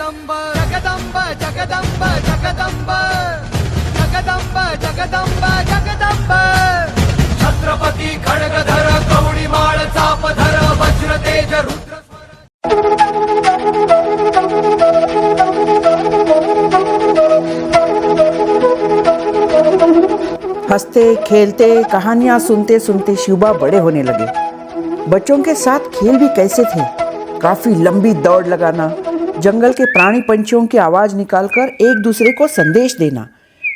जगदंब जगदंब जगदंब जगदंब जगदंब जगदंब जगदंब छत्रपती खड्गधर कवडीमाळ चापधर वज्र तेज रुद्र हंसते खेलते कहानियां सुनते सुनते शिवबा बड़े होने लगे। बच्चों के साथ खेल भी कैसे थे, काफी लंबी दौड़ लगाना, जंगल के प्राणी पंछियों की आवाज निकालकर एक दूसरे को संदेश देना,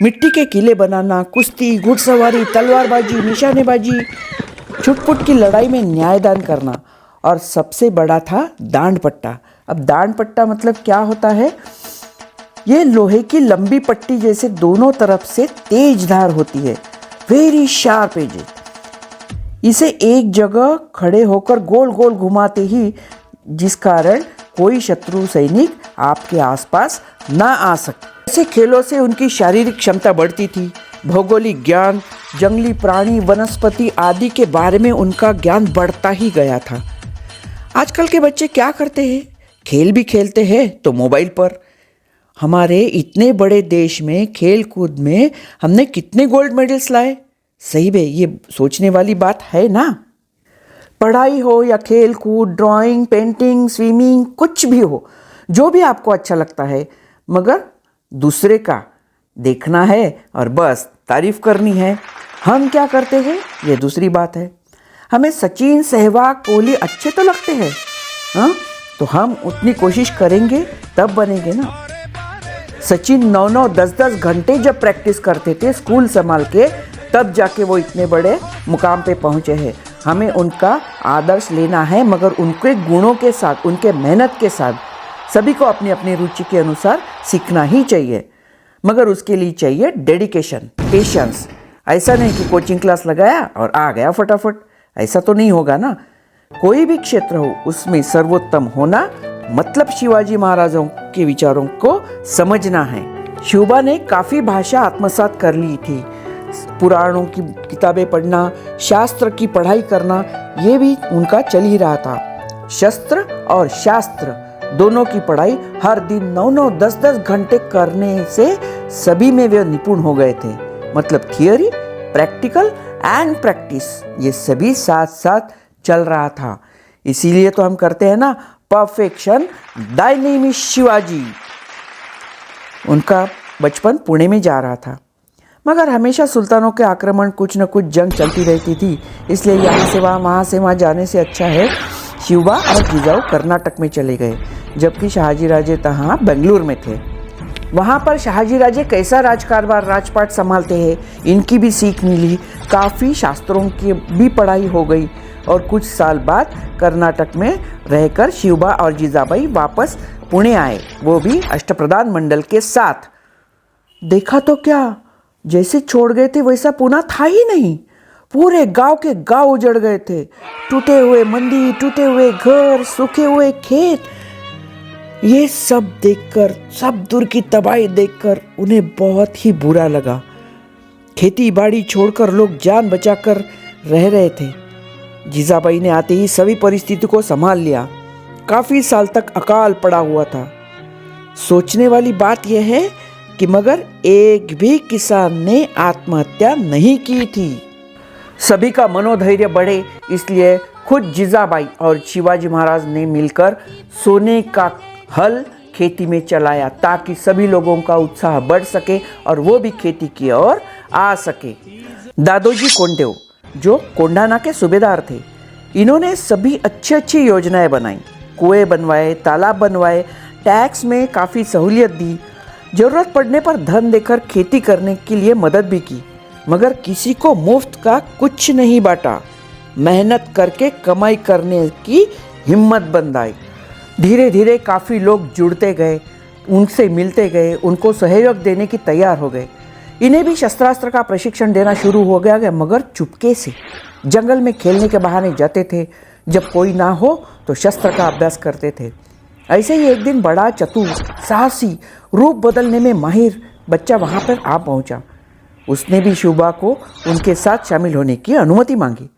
मिट्टी के किले बनाना, कुश्ती, घुड़सवारी, तलवारबाजी, निशानेबाजी, छुटपुट की लड़ाई में न्यायदान करना, और सबसे बड़ा था दांड पट्टा। अब दांड पट्टा मतलब क्या होता है? ये लोहे की लंबी पट्टी जैसे दोनों तरफ से तेज धार होती है, वेरी शार्प एजेस। इसे एक जगह खड़े होकर गोल गोल घुमाते ही, जिस कारण कोई शत्रु सैनिक आपके आसपास ना आ सके। ऐसे खेलों से उनकी शारीरिक क्षमता बढ़ती थी, भौगोलिक ज्ञान, जंगली प्राणी, वनस्पति आदि के बारे में उनका ज्ञान बढ़ता ही गया था। आजकल के बच्चे क्या करते हैं? खेल भी खेलते हैं तो मोबाइल पर। हमारे इतने बड़े देश में खेल कूद में हमने कितने गोल्ड मेडल्स लाए? सही में ये सोचने वाली बात है ना। पढ़ाई हो या खेल कूद, ड्राइंग, पेंटिंग, स्विमिंग, कुछ भी हो, जो भी आपको अच्छा लगता है, मगर दूसरे का देखना है और बस तारीफ करनी है। हम क्या करते हैं ये दूसरी बात है। हमें सचिन, सहवाग, कोहली अच्छे तो लगते हैं, हाँ, तो हम उतनी कोशिश करेंगे तब बनेंगे ना। सचिन 9-9, 10-10 घंटे जब प्रैक्टिस करते थे स्कूल संभाल के, तब जाके वो इतने बड़े मुकाम पे पहुंचे हैं। हमें उनका आदर्श लेना है, मगर उनके गुणों के साथ, उनके मेहनत के साथ सभी को अपनी अपनी रुचि के अनुसार सीखना ही चाहिए, मगर उसके लिए चाहिए डेडिकेशन, पेशेंस। ऐसा नहीं कि कोचिंग क्लास लगाया और आ गया फटाफट, ऐसा तो नहीं होगा ना। कोई भी क्षेत्र हो उसमें सर्वोत्तम होना मतलब शिवाजी महाराजों के विचारों को समझना है। शिवबा ने काफ़ी भाषा आत्मसात कर ली थी। पुराणों की किताबें पढ़ना, शास्त्र की पढ़ाई करना, ये भी उनका चल ही रहा था। शस्त्र और शास्त्र दोनों की पढ़ाई हर दिन 9-9, 10-10 घंटे करने से सभी में वे निपुण हो गए थे। मतलब थियरी, प्रैक्टिकल एंड प्रैक्टिस, ये सभी साथ साथ चल रहा था। इसीलिए तो हम करते हैं ना, perfection Dai name is Shivaji. उनका बचपन पुणे में जा रहा था, मगर हमेशा सुल्तानों के आक्रमण, कुछ न कुछ जंग चलती रहती थी, इसलिए यहाँ से वहाँ जाने से अच्छा है शिवबा और जिजाऊ कर्नाटक में चले गए, जबकि शाहजी राजे तहाँ बेंगलुरु में थे। वहाँ पर शाहजी राजे कैसा राजकारभार, राजपाट संभालते हैं, इनकी भी सीख मिली, काफ़ी शास्त्रों की भी पढ़ाई हो गई, और कुछ साल बाद कर्नाटक में रहकर शिवबा और जिजाबाई वापस पुणे आए, वो भी अष्टप्रधान मंडल के साथ। देखा तो क्या, जैसे छोड़ गए थे वैसा पुणे था ही नहीं। पूरे गांव के गांव उजड़ गए थे, टूटे हुए मंदिर, टूटे हुए घर, सूखे हुए खेत। ये सब देखकर, सब दूर की तबाही देखकर उन्हें बहुत ही बुरा लगा। खेती बाड़ी छोड़कर लोग जान बचाकर रह रहे थे। जिजाबाई ने आते ही सभी परिस्थिति को संभाल लिया। काफी साल तक अकाल पड़ा हुआ था। सोचने वाली बात यह है कि मगर एक भी किसान ने आत्महत्या नहीं की थी। सभी का मनोधैर्य बढ़े, इसलिए खुद जिजाबाई और शिवाजी महाराज ने मिलकर सोने का हल खेती में चलाया, ताकि सभी लोगों का उत्साह बढ़ सके और वो भी खेती की ओर आ सके। दादोजी कोंडदेव जो कोंडाना के सूबेदार थे, इन्होंने सभी अच्छी योजनाएं बनाई, कुएं बनवाए, तालाब बनवाए, टैक्स में काफ़ी सहूलियत दी, जरूरत पड़ने पर धन देकर खेती करने के लिए मदद भी की, मगर किसी को मुफ्त का कुछ नहीं बांटा। मेहनत करके कमाई करने की हिम्मत बंधाई। धीरे धीरे काफ़ी लोग जुड़ते गए, उनसे मिलते गए, उनको सहयोग देने की तैयार हो गए। इन्हें भी शस्त्रास्त्र का प्रशिक्षण देना शुरू हो गया, मगर चुपके से जंगल में खेलने के बहाने जाते थे। जब कोई ना हो तो शस्त्र का अभ्यास करते थे। ऐसे ही एक दिन बड़ा चतुर, साहसी, रूप बदलने में माहिर बच्चा वहाँ पर आ पहुँचा। उसने भी शिवबा को उनके साथ शामिल होने की अनुमति मांगी।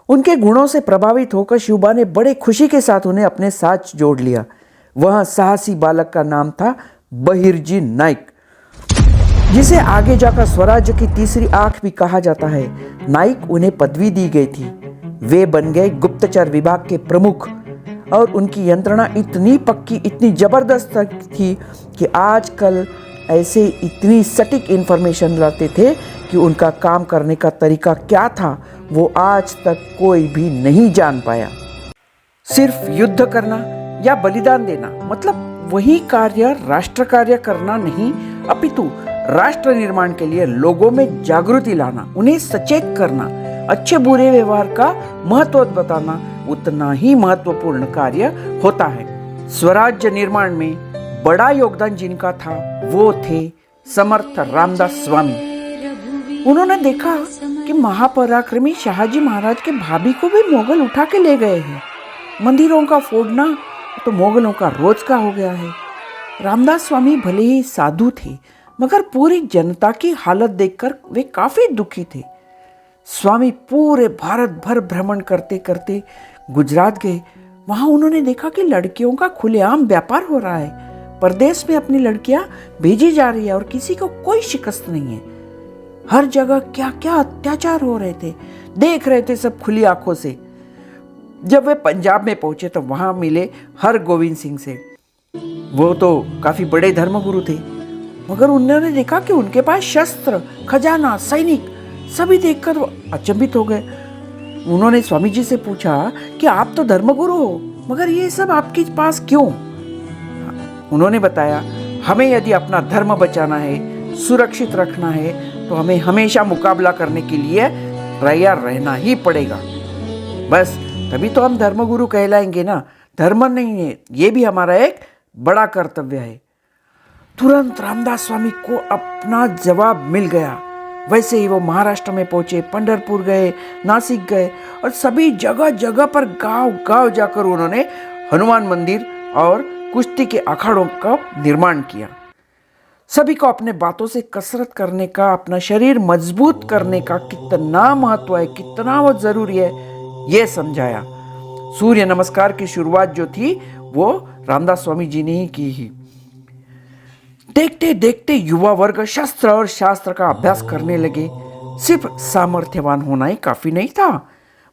उनके गुणों से प्रभावित होकर शिवबा ने बड़े खुशी के साथ उन्हें अपने साथ जोड़ लिया। वह साहसी बालक का नाम था बहिर्जी नाइक, जिसे आगे जाकर स्वराज्य की तीसरी आंख भी कहा जाता है। नाइक उन्हें पदवी दी गई थी। वे बन गए गुप्तचर विभाग के प्रमुख और उनकी यंत्रणा इतनी पक्की, इतनी जबरदस्त थी कि आजकल ऐसे इतनी सटीक इंफॉर्मेशन लाते थे कि उनका काम करने का तरीका क्या था वो आज तक कोई भी नहीं जान पाया। सिर्फ युद्ध करना या बलिदान देना मतलब वही कार्य राष्ट्र कार्य करना नहीं, अपितु राष्ट्र निर्माण के लिए लोगों में जागृति लाना, उन्हें सचेत करना, अच्छे बुरे व्यवहार का महत्व बताना उतना ही महत्वपूर्ण कार्य होता है। स्वराज्य निर्माण में बड़ा योगदान जिनका था वो थे समर्थ रामदास स्वामी। उन्होंने देखा कि महापराक्रमी शाहजी महाराज के भाभी को भी मोगल उठा के ले गए हैं। मंदिरों का फोड़ना तो मोगलों का रोज का हो गया है। रामदास स्वामी भले ही साधु थे, मगर पूरी जनता की हालत देखकर वे काफी दुखी थे। स्वामी पूरे भारत भर भ्रमण करते करते गुजरात गए। वहां उन्होंने देखा कि लड़कियों का खुलेआम व्यापार हो रहा है। परदेश में अपनी लड़कियां भेजी जा रही है और किसी को कोई शिकस्त नहीं है। हर जगह क्या क्या अत्याचार हो रहे थे, देख रहे थे सब खुली आंखों से। जब वे पंजाब में पहुंचे तो वहां मिले हर गोविंद सिंह से। वो तो काफी बड़े धर्मगुरु थे, मगर उन्होंने देखा कि उनके पास शस्त्र, खजाना, सैनिक सभी देखकर वो अचंभित हो गए। उन्होंने स्वामी जी से पूछा कि आप तो धर्मगुरु हो, मगर ये सब आपके पास क्यों? उन्होंने बताया, हमें यदि अपना धर्म बचाना है, सुरक्षित रखना है, तो हमें हमेशा मुकाबला करने के लिए तैयार रहना ही पड़ेगा। बस तभी तो हम धर्मगुरु कहलाएंगे ना। धर्म नहीं है, ये भी हमारा एक बड़ा कर्तव्य है। तुरंत रामदास स्वामी को अपना जवाब मिल गया। वैसे ही वो महाराष्ट्र में पहुंचे, पंढरपुर गए, नासिक गए और सभी जगह जगह पर गांव गांव जाकर उन्होंने हनुमान मंदिर और कुश्ती के अखाड़ों का निर्माण किया। सभी को अपने बातों से कसरत करने का, अपना शरीर मजबूत करने का कितना महत्व है, कितना वो जरूरी है, ये समझाया। सूर्य नमस्कार की शुरुआत जो थी वो रामदास स्वामी जी ने ही की ही। देखते देखते युवा वर्ग शस्त्र और शास्त्र का अभ्यास करने लगे। सिर्फ सामर्थ्यवान होना ही काफी नहीं था,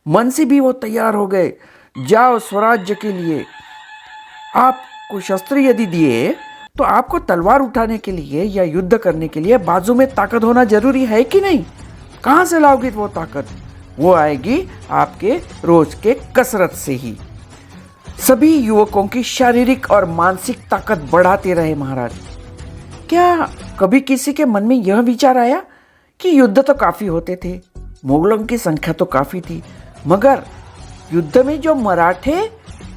मन से भी वो तैयार हो गए। जाओ स्वराज्य के लिए। आपको शस्त्र यदि दिए तो आपको तलवार उठाने के लिए या युद्ध करने के लिए बाजू में ताकत होना जरूरी है कि नहीं? कहां से लाओगे वो ताकत? वो आएगी आपके रोज के कसरत से ही। सभी युवकों की शारीरिक और मानसिक ताकत बढ़ाते रहे महाराज। क्या कभी किसी के मन में यह विचार आया कि युद्ध तो काफी होते थे, मुगलों की संख्या तो काफी थी, मगर युद्ध में जो मराठे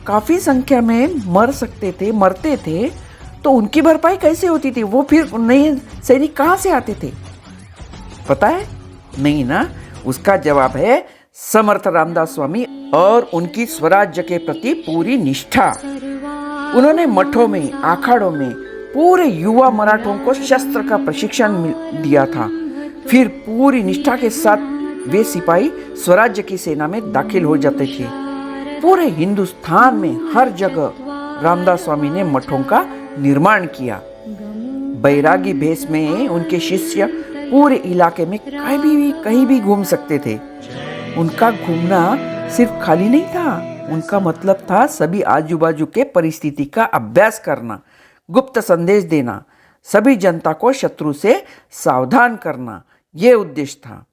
काफी संख्या में मरते थे, तो उनकी भरपाई कैसे होती थी? वो फिर नए सैनिक कहां से आते थे? पता है? नहीं ना। उसका जवाब है समर्थ रामदास स्वामी और उनकी स्वराज्य के प्रति पूरी निष्ठा। उन्होंने मठों में, अखाड़ों में पूरे युवा मराठों को शस्त्र का प्रशिक्षण दिया था। फिर पूरी निष्ठा के साथ वे सिपाही स्वराज्य की सेना में दाखिल हो जाते थे। पूरे हिंदुस्तान में हर जगह रामदास स्वामी ने मठों का निर्माण किया। बैरागी भेष में उनके शिष्य पूरे इलाके में कहीं भी घूम सकते थे। उनका घूमना सिर्फ खाली नहीं था, उनका मतलब था सभी आजू बाजू के परिस्थिति का अभ्यास करना, गुप्त संदेश देना, सभी जनता को शत्रु से सावधान करना, ये उद्देश्य था।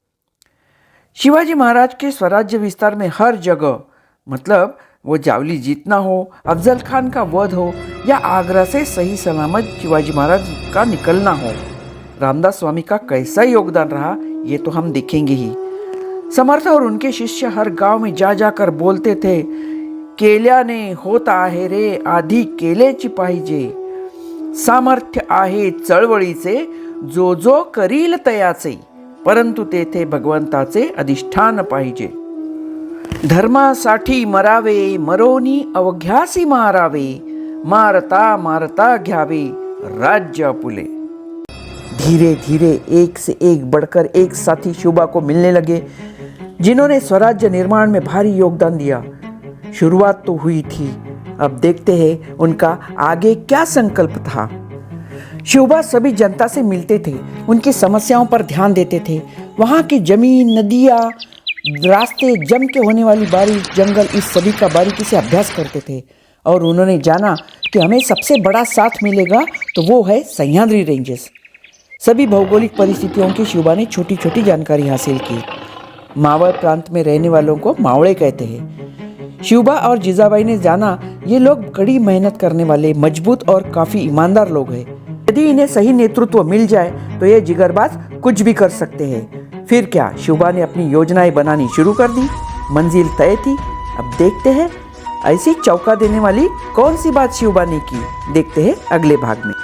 शिवाजी महाराज के स्वराज्य विस्तार में हर जगह, मतलब वो जावली जीतना हो, अफजल खान का वध हो या आगरा से सही सलामत शिवाजी महाराज का निकलना हो, रामदास स्वामी का कैसा योगदान रहा ये तो हम देखेंगे ही। समर्थ और उनके शिष्य हर गांव में जा जाकर बोलते थे, केल्याने होता आहे रे आधी केलेची पाहिजे, सामर्थ्य आहे चळवळीचे जो जो करील तयाचे, परंतु तेथे भगवंताचे अधिष्ठान पाहिजे। धर्मासाठी मरावे मरोनी अवघ्यासी मारावे, मारता मारता घ्यावे राज्य आपुले। धीरे धीरे एक से एक बढ़कर एक साथी शुभा को मिलने लगे जिन्होंने स्वराज्य निर्माण में भारी योगदान दिया। शुरुआत तो हुई थी, अब देखते हैं उनका आगे क्या संकल्प था। शिवबा सभी जनता से मिलते थे, उनकी समस्याओं पर ध्यान देते थे। वहाँ की जमीन, नदियाँ, रास्ते, जम के होने वाली बारिश, जंगल, इस सभी का बारीकी से अभ्यास करते थे। और उन्होंने जाना कि हमें सबसे बड़ा साथ मिलेगा तो वो है सह्याद्री रेंजेस। सभी भौगोलिक परिस्थितियों की शिवबा ने छोटी छोटी जानकारी हासिल की। मावल प्रांत में रहने वालों को मावड़े कहते हैं। शिवबा और जीजाबाई ने जाना ये लोग कड़ी मेहनत करने वाले, मजबूत और काफ़ी ईमानदार लोग हैं। यदि इन्हें सही नेतृत्व मिल जाए तो ये जिगरबाज कुछ भी कर सकते हैं। फिर क्या, शिवबा ने अपनी योजनाएं बनानी शुरू कर दी। मंजिल तय थी। अब देखते हैं ऐसी चौंका देने वाली कौन सी बात शिवबा ने की। देखते हैं अगले भाग में।